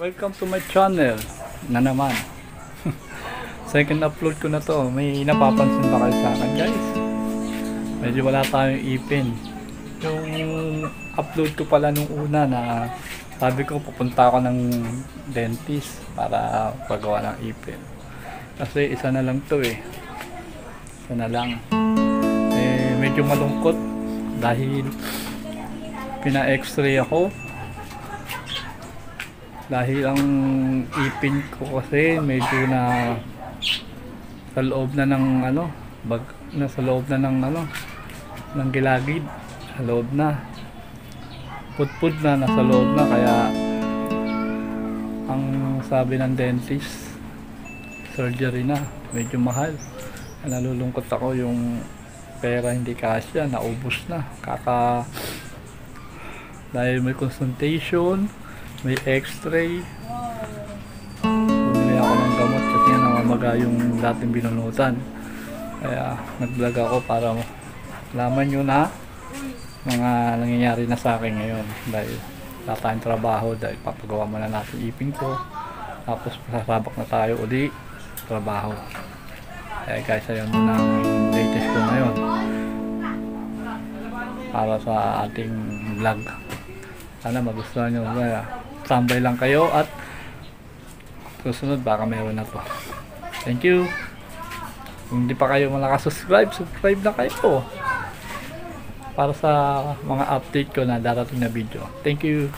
Welcome to my channel na naman. Second upload ko na to. May napapansin ba kayo sa akin, guys? Medyo wala tayong ipin. Yung upload ko pala nung una na sabi ko pupunta ako ng dentist para pagawa ng ipin. Kasi isa na lang to eh. Isa na lang. Medyo malungkot dahil pina-x-ray ako. Dahil ang ipin ko kasi medyo na sa loob na ng sa loob na ng ng gilagid, sa loob na pudpud na, nasa loob na, kaya ang sabi ng dentist surgery na, medyo mahal. Nalulungkot ako, yung pera hindi kasya, naubos na dahil may consultation, may x-ray. Bumili ako ng gamot kasi namamaga yung dating binunutan, kaya nag-vlog ako para malaman nyo na mga nangyayari na sa akin ngayon dahil wala tayong trabaho, dahil papagawa muna natin ipin ko, tapos sasabak na tayo uli trabaho. Kaya guys, ayun muna ang latest ko ngayon para sa ating vlog. Sana magustuhan nyo. Tambay lang kayo at susunod baka meron na to. Thank you. Kung hindi pa kayo subscribe na kayo para sa mga update ko na darating na video. Thank you.